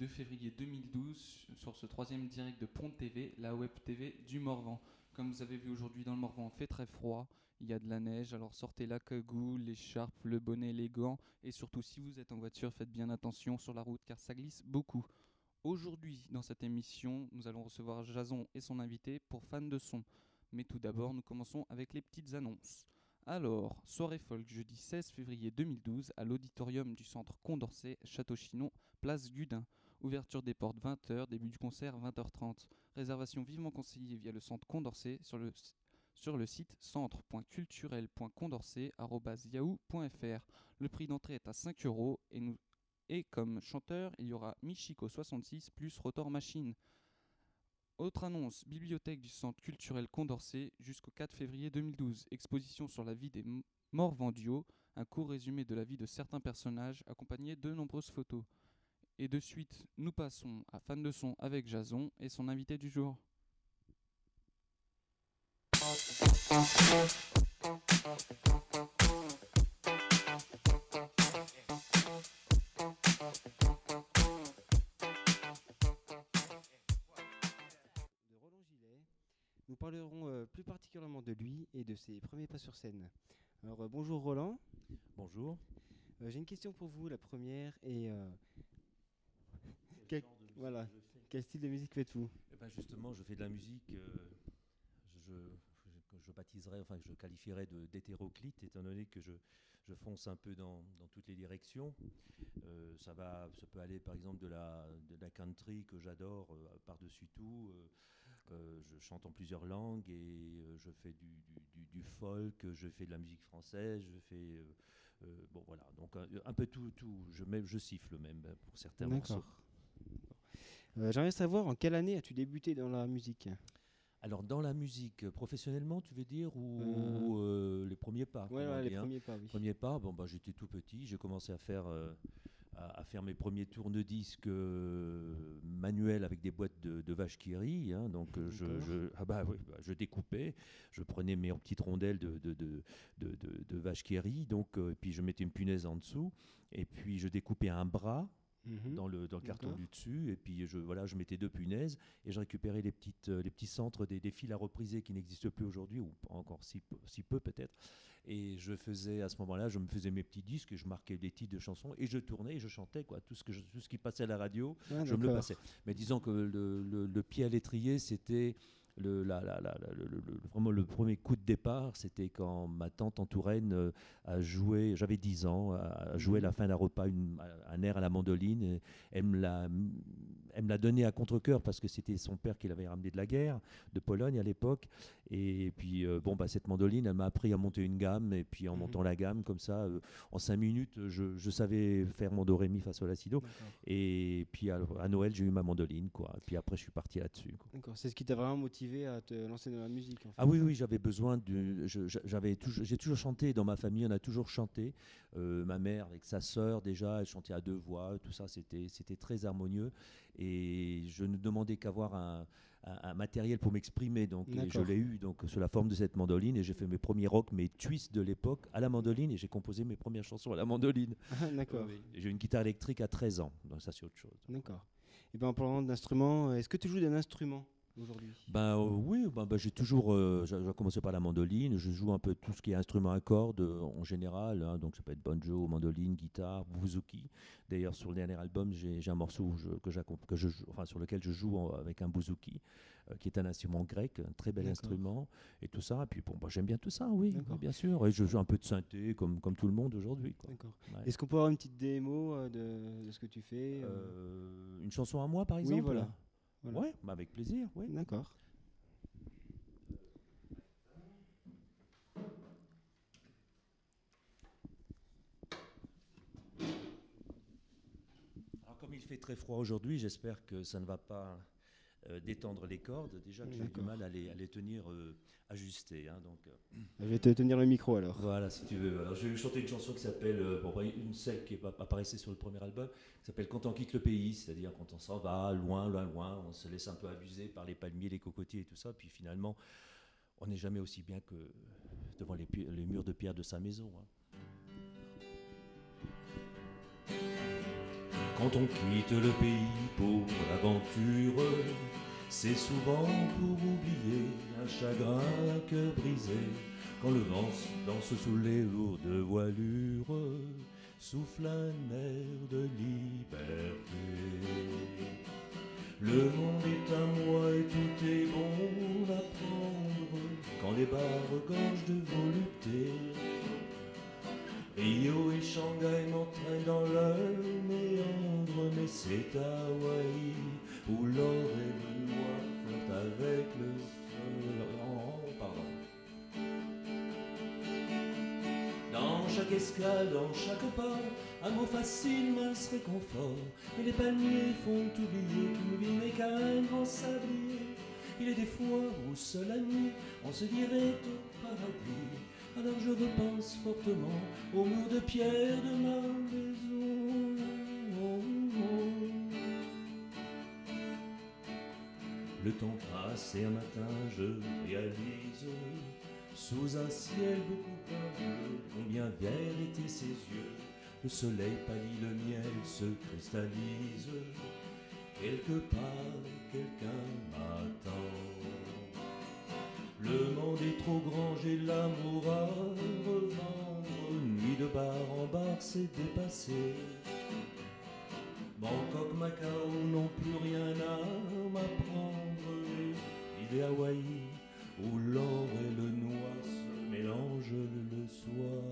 2 février 2012 sur ce troisième direct de Ponte TV, la web TV du Morvan. Comme vous avez vu aujourd'hui dans le Morvan, il fait très froid, il y a de la neige, alors sortez la cagoule, l'écharpe, le bonnet, les gants et surtout si vous êtes en voiture, faites bien attention sur la route car ça glisse beaucoup. Aujourd'hui, dans cette émission, nous allons recevoir Jason et son invité pour fans de son. Mais tout d'abord, nous commençons avec les petites annonces. Alors, soirée folk jeudi 16 février 2012 à l'auditorium du centre Condorcet, Château-Chinon, place Gudin. Ouverture des portes 20h, début du concert 20h30. Réservation vivement conseillée via le centre Condorcet sur le site centre.culturel.condorcet@yahoo.fr. Le prix d'entrée est à 5 € et comme chanteur, il y aura Michiko 66 plus Rotor Machine. Autre annonce, bibliothèque du Centre culturel Condorcet jusqu'au 4 février 2012. Exposition sur la vie des morts duo, un court résumé de la vie de certains personnages accompagné de nombreuses photos. Et de suite, nous passons à Fan de son avec Jason et son invité du jour. Nous parlerons plus particulièrement de lui et de ses premiers pas sur scène. Alors bonjour Roland. Bonjour. J'ai une question pour vous, la première est quel style de musique faites-vous? Eh ben justement, je fais de la musique, que je baptiserais, enfin que je qualifierais d'hétéroclite, étant donné que je fonce un peu dans toutes les directions. Ça peut aller par exemple de la country que j'adore par-dessus tout. Je chante en plusieurs langues et je fais du folk, je fais de la musique française, je fais bon voilà, donc un peu tout. Je siffle même pour certains morceaux. J'aimerais savoir en quelle année as-tu débuté dans la musique? Alors dans la musique, professionnellement tu veux dire, ou les premiers pas? Oui, les premiers pas, oui. Premiers pas, j'étais tout petit, j'ai commencé à faire mes premiers tourne-disques manuels avec des boîtes de vaches qui rient, hein, donc je découpais, je prenais mes petites rondelles de vaches qui rient, donc puis je mettais une punaise en dessous, et puis je découpais un bras dans le carton du dessus, et puis je mettais 2 punaises et je récupérais les petits centres des fils à repriser qui n'existent plus aujourd'hui, ou encore si peu peut-être, et je me faisais mes petits disques et je marquais des titres de chansons et je tournais et je chantais quoi, tout ce qui passait à la radio, je me le passais. Mais disons que le pied à l'étrier, c'était vraiment le premier coup de départ, c'était quand ma tante en Touraine a joué, j'avais 10 ans, a joué à la fin d'un repas un air à la mandoline. Et elle me l'a donné à contre-cœur parce que c'était son père qui l'avait ramené de la guerre, de Pologne à l'époque. Et puis cette mandoline, elle m'a appris à monter une gamme, et puis en montant la gamme comme ça, en 5 minutes, je savais faire mon do ré mi fa sol la si do. Et puis à Noël, j'ai eu ma mandoline quoi. Et puis après, je suis parti là-dessus quoi. D'accord, c'est ce qui t'a vraiment motivé à te lancer dans la musique en fait. Ah oui, j'avais besoin j'ai toujours chanté dans ma famille, on a toujours chanté. Ma mère avec sa sœur déjà, elle chantait à 2 voix, tout ça c'était très harmonieux, et je ne demandais qu'avoir un matériel pour m'exprimer, donc je l'ai eu donc sous la forme de cette mandoline, et j'ai fait mes premiers rock, mes twists de l'époque à la mandoline, et j'ai composé mes premières chansons à la mandoline. D'accord. J'ai eu une guitare électrique à 13 ans, donc ça c'est autre chose. D'accord. Et en parlant d'instruments, est-ce que tu joues d'un instrument aujourd'hui? Oui, j'ai toujours j'ai commencé par la mandoline, je joue un peu tout ce qui est instrument à cordes en général, hein, donc ça peut être banjo, mandoline, guitare, bouzouki. D'ailleurs sur le dernier album, j'ai un morceau sur lequel je joue avec un bouzouki, qui est un instrument grec, un très bel instrument, et tout ça. Et puis j'aime bien tout ça, oui, bien sûr. Et je joue un peu de synthé comme tout le monde aujourd'hui. D'accord. Ouais. Est-ce qu'on peut avoir une petite démo de ce que tu fais Une chanson à moi par exemple? Oui, voilà. Ouais, avec plaisir, oui. D'accord. Alors comme il fait très froid aujourd'hui, j'espère que ça ne va pas détendre les cordes. Déjà que j'ai du mal à les tenir ajustées. Hein, donc, Je vais te tenir le micro alors. Voilà, si tu veux. Alors, je vais chanter une chanson qui s'appelle, celle qui apparaissait sur le premier album, qui s'appelle Quand on quitte le pays, c'est-à-dire quand on s'en va loin, loin, loin, on se laisse un peu abuser par les palmiers, les cocotiers et tout ça, puis finalement, on n'est jamais aussi bien que devant les murs de pierre de sa maison. Hein. Quand on quitte le pays pour l'aventure, c'est souvent pour oublier un chagrin, un cœur brisé, quand le vent danse sous les lourdes voilures, souffle un air de liberté. Le monde est à moi et tout est bon à prendre, quand les bars regorgent de volupté. Rio et Shanghai m'entraînent dans leur méandre, mais c'est à Hawaï où l'or et le noir flottent avec le soleil. Pardon. Dans chaque escale, dans chaque pas, un mot facile, mince réconfort. Et les palmiers font oublier qu'une vie n'est qu'un grand sablier. Il est des fois où seul la nuit, on se dirait au paradis. Alors je repense fortement aux murs de pierre de ma maison. Le temps passe et un matin je réalise, sous un ciel beaucoup plus bleu, combien verts étaient ses yeux. Le soleil pâlit, le miel se cristallise. Quelque part, quelqu'un m'attend. Le monde est trop grand, j'ai l'amour à revendre. Nuit de bar en bar, c'est dépassé. Bangkok, Macao n'ont plus rien à m'apprendre. L'idée Hawaï, où l'or et le noir se mélangent le soir.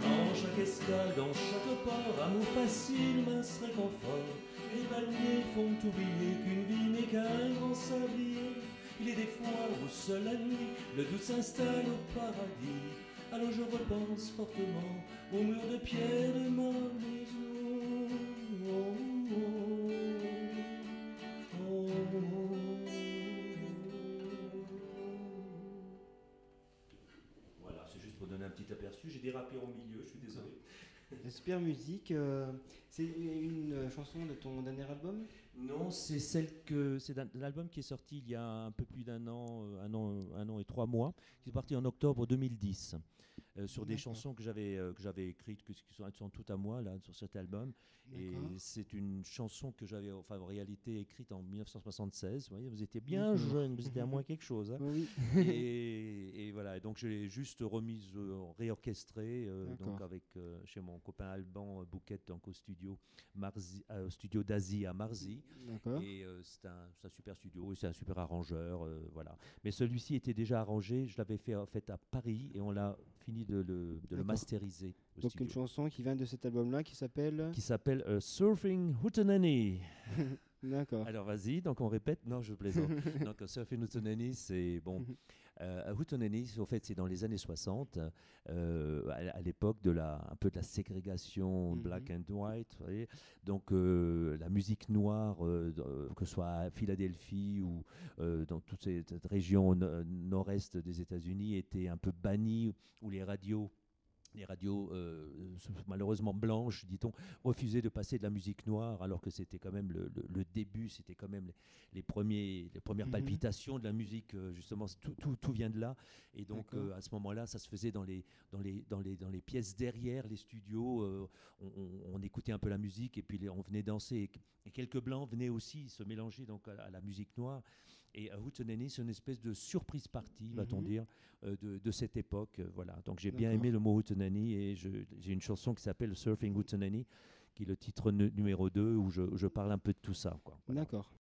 Dans chaque escale, dans chaque port, amour facile, mince réconfort. Les palmiers font oublier qu'une vie n'est qu'un grand sablier. Il est des fois où seul la nuit, le doute s'installe au paradis. Alors je repense fortement aux murs de pierre de ma maison. Voilà, c'est juste pour donner un petit aperçu. J'ai dérapé au milieu, je suis désolé. Super musique. C'est une chanson de ton dernier album? Non, c'est c'est un album qui est sorti il y a un peu plus d'un an, un an et 3 mois, qui est parti en octobre 2010, sur des chansons que j'avais écrites, qui sont toutes à moi là sur cet album. Et c'est une chanson que j'avais, enfin en réalité écrite en 1976. Vous voyez, vous étiez bien jeune, vous étiez à moins quelque chose. Hein. Oui. et voilà, et donc je l'ai juste remise, réorchestrée, donc avec chez mon copain Alban Bouquet, donc au studio studio d'Asie à Marzy. D'accord. Et c'est un super studio, et c'est un super arrangeur, voilà. Mais celui-ci était déjà arrangé, je l'avais fait en fait à Paris, et on l'a fini de le masteriser au Donc studio. une chanson qui vient de cet album-là qui s'appelle Surfing Hootenanny. D'accord. Alors vas-y, donc on répète. Non, je plaisante. Donc Surfing Hootenanny, c'est bon. Hootenanny, en fait, c'est dans les années 60, à l'époque un peu de la ségrégation black and white. Vous voyez. Donc la musique noire, que ce soit à Philadelphie ou dans toute cette région nord-est des États-Unis, était un peu bannie, où les radios malheureusement blanches, dit-on, refusaient de passer de la musique noire, alors que c'était quand même le début, c'était quand même les premières palpitations de la musique, justement, tout vient de là. Et donc à ce moment-là, ça se faisait dans les pièces derrière les studios, on écoutait un peu la musique, et puis on venait danser, et quelques blancs venaient aussi se mélanger donc à la musique noire. Et Hootenanny, c'est une espèce de surprise party, va-t-on dire, de cette époque. Voilà. Donc j'ai bien aimé le mot Hootenanny, et j'ai une chanson qui s'appelle Surfing Hootenanny, qui est le titre numéro 2, où je parle un peu de tout ça. Quoi. Voilà. D'accord.